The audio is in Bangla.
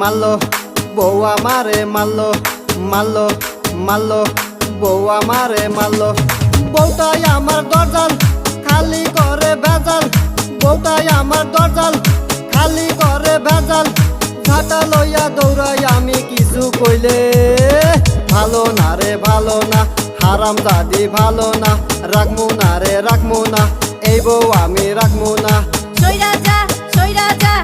মারলো বউ আমারে মারলো মারলো মারলো বউ আমারে মারলো বউটাই আমার দরজাল খালি করে ভেজাল বউটাই আমার দরজাল খালি করে ভেজাল ঝাঁটা লইয়া দৌড়াই আমি কিছু কইলে ভালো না রে ভালো না হারাম দাদি ভালো না রাখমু না রে রাখমু না এই বউ আমি রাখমু না সইরা যা